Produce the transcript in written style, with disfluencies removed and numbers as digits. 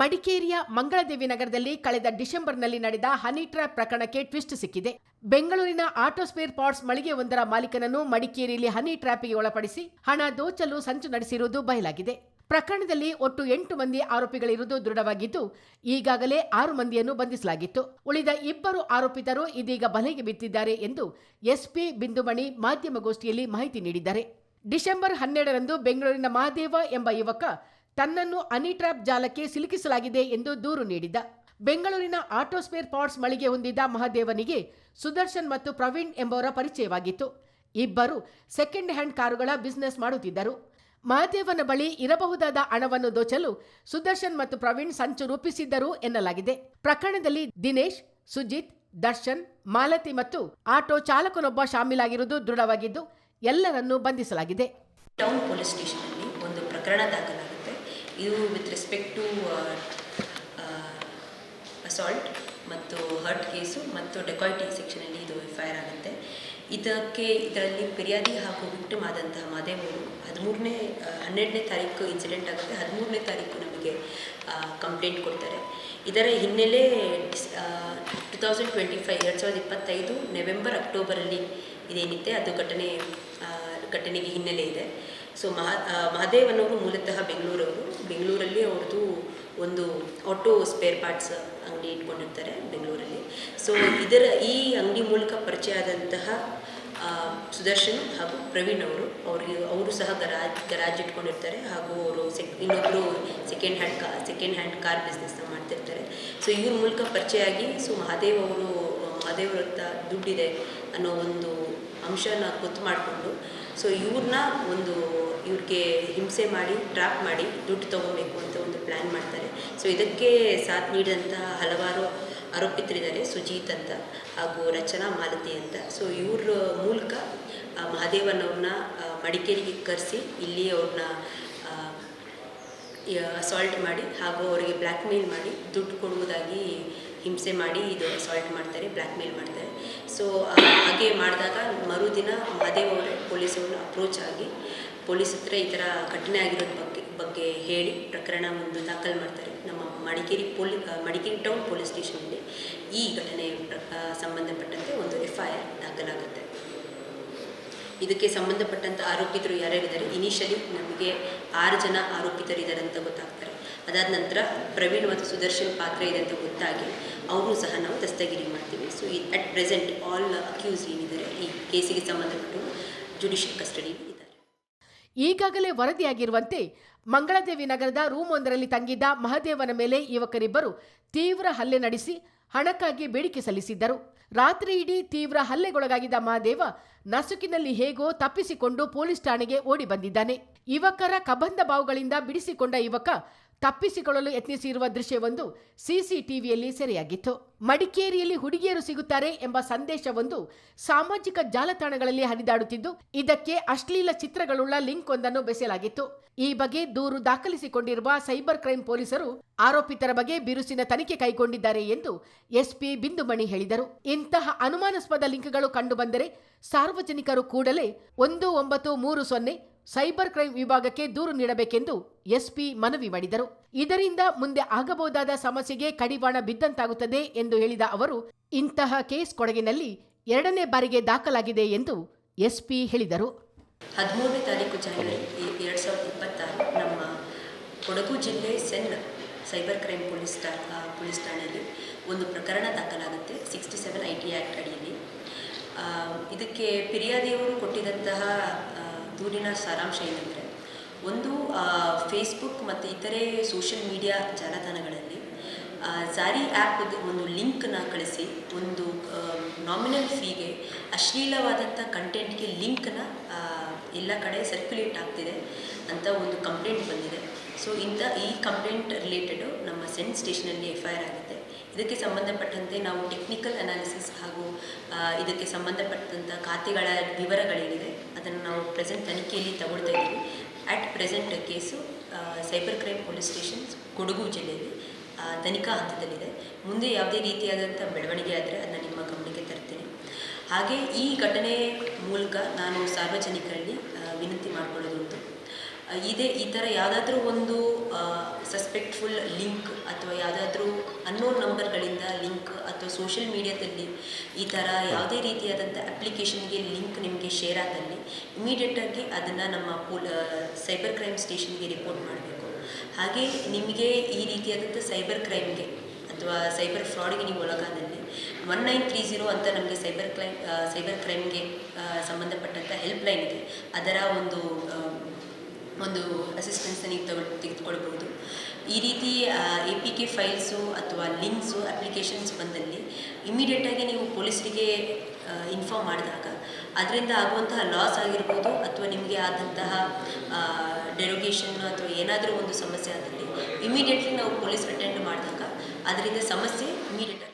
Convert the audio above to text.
ಮಡಿಕೇರಿಯ ಮಂಗಳದೇವಿ ನಗರದಲ್ಲಿ ಕಳೆದ ಡಿಸೆಂಬರ್ನಲ್ಲಿ ನಡೆದ ಹನಿ ಟ್ರ್ಯಾಪ್ ಪ್ರಕರಣಕ್ಕೆ ಟ್ವಿಸ್ಟ್ ಸಿಕ್ಕಿದೆ. ಬೆಂಗಳೂರಿನ ಆಟೋ ಸ್ಪೇರ್ ಪಾರ್ಟ್ಸ್ ಮಳಿಗೆಯೊಂದರ ಮಾಲೀಕನನ್ನು ಮಡಿಕೇರಿಯಲ್ಲಿ ಹನಿ ಟ್ರ್ಯಾಪ್ಗೆ ಒಳಪಡಿಸಿ ಹಣ ದೋಚಲು ಸಂಚು ನಡೆಸಿರುವುದು ಬಯಲಾಗಿದೆ. ಪ್ರಕರಣದಲ್ಲಿ ಒಟ್ಟು 8 ಮಂದಿ ಆರೋಪಿಗಳಿರುವುದು ದೃಢವಾಗಿದ್ದು, ಈಗಾಗಲೇ 6 ಮಂದಿಯನ್ನು ಬಂಧಿಸಲಾಗಿತ್ತು. ಉಳಿದ 2 ಆರೋಪಿತರು ಇದೀಗ ಬಲೆಗೆ ಬಿದ್ದಿದ್ದಾರೆ ಎಂದು ಎಸ್ಪಿ ಬಿಂದುಮಣಿ ಮಾಧ್ಯಮಗೋಷ್ಠಿಯಲ್ಲಿ ಮಾಹಿತಿ ನೀಡಿದ್ದಾರೆ. ಡಿಸೆಂಬರ್ 12ರಂದು ಬೆಂಗಳೂರಿನ ಮಹದೇವ ಎಂಬ ಯುವಕ ತನ್ನನ್ನು ಹನಿ ಟ್ರ್ಯಾಪ್ ಜಾಲಕ್ಕೆ ಸಿಲುಕಿಸಲಾಗಿದೆ ಎಂದು ದೂರು ನೀಡಿದ್ದ. ಬೆಂಗಳೂರಿನ ಆಟೋ ಸ್ಪೇರ್ ಪಾರ್ಟ್ಸ್ ಮಳಿಗೆ ಹೊಂದಿದ್ದ ಮಹದೇವನಿಗೆ ಸುದರ್ಶನ್ ಮತ್ತು ಪ್ರವೀಣ್ ಎಂಬವರ ಪರಿಚಯವಾಗಿತ್ತು. ಇಬ್ಬರು ಸೆಕೆಂಡ್ ಹ್ಯಾಂಡ್ ಕಾರುಗಳ ಬಿಸಿನೆಸ್ ಮಾಡುತ್ತಿದ್ದರು. ಮಹದೇವನ ಬಳಿ ಇರಬಹುದಾದ ಹಣವನ್ನು ದೋಚಲು ಸುದರ್ಶನ್ ಮತ್ತು ಪ್ರವೀಣ್ ಸಂಚು ರೂಪಿಸಿದ್ದರು ಎನ್ನಲಾಗಿದೆ. ಪ್ರಕರಣದಲ್ಲಿ ದಿನೇಶ್, ಸುಜಿತ್, ದರ್ಶನ್, ಮಾಲತಿ ಮತ್ತು ಆಟೋ ಚಾಲಕನೊಬ್ಬ ಶಾಮೀಲಾಗಿರುವುದು ದೃಢವಾಗಿದ್ದು, ಎಲ್ಲರನ್ನೂ ಬಂಧಿಸಲಾಗಿದೆ. ಟೌನ್ ಪೊಲೀಸ್ ಸ್ಟೇಷನ್ನಲ್ಲಿ ಒಂದು ಪ್ರಕರಣ ದಾಖಲಾಗುತ್ತೆ. ಇದು ವಿತ್ ರೆಸ್ಪೆಕ್ಟ್ ಟು ಅಸಾಲ್ಟ್ ಮತ್ತು ಹರ್ಟ್ ಕೇಸು ಮತ್ತು ಡೆಕಾಯ್ಟಿ ಸೆಕ್ಷನಲ್ಲಿ ಇದು FIR ಆಗುತ್ತೆ. ಇದರಲ್ಲಿ ಫಿರ್ಯಾದಿ ಹಾಗೂ ವಿಕ್ಟಿಮ್ ಆದಂತಹ ಮಹದೇವ್ ಅವರು 12ನೇ ತಾರೀಕು ಇನ್ಸಿಡೆಂಟ್ ಆಗುತ್ತೆ. 13ನೇ ತಾರೀಕು ನಮಗೆ ಕಂಪ್ಲೇಂಟ್ ಕೊಡ್ತಾರೆ. ಇದರ ಹಿನ್ನೆಲೆ 2025 ನವೆಂಬರ್ ಅಕ್ಟೋಬರಲ್ಲಿ ಇದೇನಿದೆ ಅದು ಘಟನೆಗೆ ಹಿನ್ನೆಲೆ ಇದೆ. ಸೊ ಮಹದೇವ್ ಅನ್ನೋರು ಮೂಲತಃ ಬೆಂಗಳೂರಲ್ಲಿ ಅವ್ರದ್ದು ಒಂದು ಆಟೋ ಸ್ಪೇರ್ ಪಾರ್ಟ್ಸ್ ಅಂಗಡಿ ಇಟ್ಕೊಂಡಿರ್ತಾರೆ ಬೆಂಗಳೂರಲ್ಲಿ. ಸೊ ಈ ಅಂಗಡಿ ಮೂಲಕ ಪರಿಚಯ ಆದಂತಹ ಸುದರ್ಶನ್ ಹಾಗೂ ಪ್ರವೀಣ್ ಅವರು ಸಹ ಗರಾಜ್ ಇಟ್ಕೊಂಡಿರ್ತಾರೆ. ಹಾಗೂ ಅವರು ಇನ್ನೊಬ್ಬರು ಸೆಕೆಂಡ್ ಹ್ಯಾಂಡ್ ಕಾರ್ ಬಿಸ್ನೆಸ್ನ ಮಾಡ್ತಿರ್ತಾರೆ. ಸೊ ಇವ್ರ ಮೂಲಕ ಪರಿಚಯ ಆಗಿ ಮಹದೇವ್ ಅವ್ರ ಹತ್ರ ದುಡ್ಡಿದೆ ಅನ್ನೋ ಒಂದು ಅಂಶನ ಗೊತ್ತು ಮಾಡಿಕೊಂಡು ಇವ್ರಿಗೆ ಹಿಂಸೆ ಮಾಡಿ ಟ್ರ್ಯಾಪ್ ಮಾಡಿ ದುಡ್ಡು ತೊಗೊಬೇಕು ಅಂತ ಒಂದು ಪ್ಲ್ಯಾನ್ ಮಾಡ್ತಾರೆ. ಸೊ ಇದಕ್ಕೆ ಸಾಥ್ ನೀಡಿದಂತಹ ಹಲವಾರು ಆರೋಪಿತರಿದ್ದಾರೆ. ಸುಜೀತ್ ಅಂತ ಹಾಗೂ ರಚನಾ, ಮಾಲತಿ ಅಂತ. ಸೊ ಇವ್ರ ಮೂಲಕ ಮಹದೇವನವ್ರನ್ನ ಮಡಿಕೇರಿಗೆ ಕರೆಸಿ ಇಲ್ಲಿ ಅವ್ರನ್ನ ಅಸಾಲ್ಟ್ ಮಾಡಿ ಹಾಗೂ ಅವರಿಗೆ ಬ್ಲ್ಯಾಕ್ ಮೇಲ್ ಮಾಡಿ ದುಡ್ಡು ಕೊಡುವುದಾಗಿ ಹಿಂಸೆ ಮಾಡಿ ಇದು ಅಸಾಲ್ಟ್ ಮಾಡ್ತಾರೆ, ಬ್ಲ್ಯಾಕ್ ಮೇಲ್ ಮಾಡ್ತಾರೆ. ಸೊ ಹಾಗೆ ಮಾಡಿದಾಗ ಮರುದಿನ ಮಹದೇವ್ ಅವರೇ ಪೊಲೀಸವ್ರನ್ನ ಅಪ್ರೋಚ್ ಆಗಿ ಪೊಲೀಸ್ ಹತ್ರ ಈ ಥರ ಘಟನೆ ಆಗಿರೋದ್ರ ಬಗ್ಗೆ ಹೇಳಿ ಪ್ರಕರಣ ಒಂದು ದಾಖಲು ಮಾಡ್ತಾರೆ. ನಮ್ಮ ಮಡಿಕೇರಿ ಟೌನ್ ಪೊಲೀಸ್ ಸ್ಟೇಷನಲ್ಲಿ ಈ ಘಟನೆ ಸಂಬಂಧಪಟ್ಟಂತೆ ಒಂದು FIR ದಾಖಲಾಗುತ್ತೆ. ಇದಕ್ಕೆ ಸಂಬಂಧಪಟ್ಟಂಥ ಆರೋಪಿತರು ಯಾರ್ಯಾರಿದ್ದಾರೆ, ಇನಿಷಿಯಲಿ ನಮಗೆ 6 ಜನ ಆರೋಪಿತರಿದ್ದಾರೆ ಅಂತ ಗೊತ್ತಾಗ್ತಾರೆ. ಅದಾದ ನಂತರ ಪ್ರವೀಣ್ ಮತ್ತು ಸುದರ್ಶನ್ ಪಾತ್ರ ಇದೆ ಅಂತ ಗೊತ್ತಾಗಿ ಅವರು ಸಹ ನಾವು ದಸ್ತಗಿರಿ ಮಾಡ್ತೀವಿ. So at present all accused ಏನಿದ್ದಾರೆ ಈ ಕೇಸಿಗೆ ಸಂಬಂಧಪಟ್ಟು ಜುಡಿಷಿಯಲ್ ಕಸ್ಟಡಿಯಲ್ಲಿ ಇದ್ದಾರೆ. ಈಗಾಗಲೇ ವರದಿಯಾಗಿರುವಂತೆ ಮಂಗಳದೇವಿ ನಗರದ ರೂಮ್ ಒಂದರಲ್ಲಿ ತಂಗಿದ್ದ ಮಹದೇವನ ಮೇಲೆ ಯುವಕರಿಬ್ಬರು ತೀವ್ರ ಹಲ್ಲೆ ನಡೆಸಿ ಹಣಕ್ಕಾಗಿ ಬೇಡಿಕೆ ಸಲ್ಲಿಸಿದ್ದರು. ರಾತ್ರಿ ಇಡೀ ತೀವ್ರ ಹಲ್ಲೆಗೊಳಗಾಗಿದ್ದ ಮಹದೇವ ನಸುಕಿನಲ್ಲಿ ಹೇಗೋ ತಪ್ಪಿಸಿಕೊಂಡು ಪೊಲೀಸ್ ಠಾಣೆಗೆ ಓಡಿ ಬಂದಿದ್ದಾನೆ. ಯುವಕರ ಕಬಂಧ ಬಾವುಗಳಿಂದ ಬಿಡಿಸಿಕೊಂಡ ಯುವಕ ತಪ್ಪಿಸಿಕೊಳ್ಳಲು ಯತ್ನಿಸಿರುವ ದೃಶ್ಯವೊಂದು CCTVಯಲ್ಲಿ ಸೆರೆಯಾಗಿತ್ತು. ಮಡಿಕೇರಿಯಲ್ಲಿ ಹುಡುಗಿಯರು ಸಿಗುತ್ತಾರೆ ಎಂಬ ಸಂದೇಶವೊಂದು ಸಾಮಾಜಿಕ ಜಾಲತಾಣಗಳಲ್ಲಿ ಹರಿದಾಡುತ್ತಿದ್ದು, ಇದಕ್ಕೆ ಅಶ್ಲೀಲ ಚಿತ್ರಗಳುಳ್ಳ ಲಿಂಕ್ ಒಂದನ್ನು ಬೆಸೆಯಲಾಗಿತ್ತು. ಈ ಬಗ್ಗೆ ದೂರು ದಾಖಲಿಸಿಕೊಂಡಿರುವ ಸೈಬರ್ ಕ್ರೈಂ ಪೊಲೀಸರು ಆರೋಪಿತರ ಬಗ್ಗೆ ಬಿರುಸಿನ ತನಿಖೆ ಕೈಗೊಂಡಿದ್ದಾರೆ ಎಂದು ಎಸ್ಪಿ ಬಿಂದುಮಣಿ ಹೇಳಿದರು. ಇಂತಹ ಅನುಮಾನಾಸ್ಪದ ಲಿಂಕ್ಗಳು ಕಂಡುಬಂದರೆ ಸಾರ್ವಜನಿಕರು ಕೂಡಲೇ 1930 ಸೈಬರ್ ಕ್ರೈಂ ವಿಭಾಗಕ್ಕೆ ದೂರು ನೀಡಬೇಕೆಂದು ಎಸ್ಪಿ ಮನವಿ ಮಾಡಿದರು. ಇದರಿಂದ ಮುಂದೆ ಆಗಬಹುದಾದ ಸಮಸ್ಯೆಗೆ ಕಡಿವಾಣ ಬಿದ್ದಂತಾಗುತ್ತದೆ ಎಂದು ಹೇಳಿದ ಅವರು, ಇಂತಹ ಕೇಸ್ ಕೊಡಗಿನಲ್ಲಿ 2ನೇ ಬಾರಿಗೆ ದಾಖಲಾಗಿದೆ ಎಂದು ಎಸ್ಪಿ ಹೇಳಿದರು. 13ನೇ ತಾರೀಕು ಜನವರಿ 2026 ನಮ್ಮ ಕೊಡಗು ಜಿಲ್ಲೆ ಸೈಬರ್ ಕ್ರೈಂ ಪೊಲೀಸ್ ಠಾಣೆಯಲ್ಲಿ ಒಂದು ಪ್ರಕರಣ ದಾಖಲಾಗುತ್ತೆ 67 IT ಆ್ಯಕ್ಟ್ ಅಡಿಯಲ್ಲಿ. ಇದಕ್ಕೆ ಫಿರ್ಯಾದಿಯವರು ಕೊಟ್ಟಿದ್ದಂತಹ ದೂರಿನ ಸಾರಾಂಶ ಏನೆಂದರೆ, ಒಂದು ಫೇಸ್ಬುಕ್ ಮತ್ತು ಇತರೆ ಸೋಷಿಯಲ್ ಮೀಡಿಯಾ ಜಾಲತಾಣಗಳಲ್ಲಿ ಜಾರಿ ಆ್ಯಪ್ ಒಂದು ಲಿಂಕ್ನ ಕಳಿಸಿ ಒಂದು ನಾಮಿನಲ್ ಫೀಗೆ ಅಶ್ಲೀಲವಾದಂಥ ಕಂಟೆಂಟ್ಗೆ ಲಿಂಕ್ನ ಎಲ್ಲ ಕಡೆ ಸರ್ಕ್ಯುಲೇಟ್ ಆಗ್ತಿದೆ ಅಂತ ಒಂದು ಕಂಪ್ಲೇಂಟ್ ಬಂದಿದೆ. ಸೊ ಈ ಕಂಪ್ಲೇಂಟ್ ರಿಲೇಟೆಡು ನಮ್ಮ ಸೆಂಟ್ ಸ್ಟೇಷನಲ್ಲಿ FIR ಆಗಿದೆ. ಇದಕ್ಕೆ ಸಂಬಂಧಪಟ್ಟಂತೆ ನಾವು ಟೆಕ್ನಿಕಲ್ ಅನಾಲಿಸಿಸ್ ಹಾಗೂ ಇದಕ್ಕೆ ಸಂಬಂಧಪಟ್ಟಂಥ ಖಾತೆಗಳ ವಿವರಗಳೇನಿದೆ ಅದನ್ನು ನಾವು ಪ್ರೆಸೆಂಟ್ ತನಿಖೆಯಲ್ಲಿ ತಗೊಳ್ತಾ ಇದ್ದೀವಿ. At present case cyber crime police station Kodagu ಜಿಲ್ಲೆಯಲ್ಲಿ ತನಿಖಾ ಹಂತದಲ್ಲಿದೆ. ಮುಂದೆ ಯಾವುದೇ ರೀತಿಯಾದಂಥ ಬೆಳವಣಿಗೆ ಆದರೆ ಅದನ್ನು ನಿಮ್ಮ ಗಮನಕ್ಕೆ ತರ್ತೀನಿ. ಹಾಗೆ ಈ ಘಟನೆ ಮೂಲಕ ನಾನು ಸಾರ್ವಜನಿಕರಲ್ಲಿ ವಿನಂತಿ ಮಾಡಿಕೊಳ್ಳೋದು, ಈ ಥರ ಯಾವುದಾದ್ರೂ ಒಂದು ಸಸ್ಪೆಕ್ಟ್ಫುಲ್ ಲಿಂಕ್ ಅಥವಾ ಯಾವುದಾದ್ರೂ ಅನ್ನೋನ್ ನಂಬರ್ಗಳಿಂದ ಲಿಂಕ್ ಅಥವಾ ಸೋಷಿಯಲ್ ಮೀಡಿಯಾದಲ್ಲಿ ಈ ಥರ ಯಾವುದೇ ರೀತಿಯಾದಂಥ ಅಪ್ಲಿಕೇಶನ್ಗೆ ಲಿಂಕ್ ನಿಮಗೆ ಶೇರ್ ಆದಲ್ಲಿ ಇಮಿಡಿಯೇಟಾಗಿ ಅದನ್ನು ನಮ್ಮ ಸೈಬರ್ ಕ್ರೈಮ್ ಸ್ಟೇಷನ್ಗೆ ರಿಪೋರ್ಟ್ ಮಾಡಬೇಕು. ಹಾಗೆ ನಿಮಗೆ ಈ ರೀತಿಯಾದಂಥ ಸೈಬರ್ ಕ್ರೈಮ್ಗೆ ಅಥವಾ ಸೈಬರ್ ಫ್ರಾಡ್ಗೆ ನೀವು ಒಳಗಾದಲ್ಲಿ 1930 ಅಂತ ನಮಗೆ ಸೈಬರ್ ಕ್ರೈಮ್ಗೆ ಸಂಬಂಧಪಟ್ಟಂಥ ಹೆಲ್ಪ್ಲೈನ್ ಇದೆ. ಅದರ ಒಂದು ಅಸಿಸ್ಟೆನ್ಸ್ನ ನೀವು ತೆಗೆದುಕೊಳ್ಬೋದು. ಈ ರೀತಿ APK ಫೈಲ್ಸು ಅಥವಾ ಲಿಂಕ್ಸು ಅಪ್ಲಿಕೇಶನ್ಸ್ ಬಂದಲ್ಲಿ ಇಮಿಡಿಯೇಟಾಗಿ ನೀವು ಪೊಲೀಸರಿಗೆ ಇನ್ಫಾರ್ಮ್ ಮಾಡಿದಾಗ ಅದರಿಂದ ಆಗುವಂತಹ ಲಾಸ್ ಆಗಿರ್ಬೋದು ಅಥವಾ ನಿಮಗೆ ಆದಂತಹ ಡೆರೋಗೇಷನ್ ಅಥವಾ ಏನಾದರೂ ಒಂದು ಸಮಸ್ಯೆ ಆದಲ್ಲಿ ಇಮಿಡಿಯೇಟ್ಲಿ ನಾವು ಪೊಲೀಸ್ ಅಟೆಂಡ್ ಮಾಡಿದಾಗ ಅದರಿಂದ ಸಮಸ್ಯೆ ಇಮಿಡಿಯೇಟ್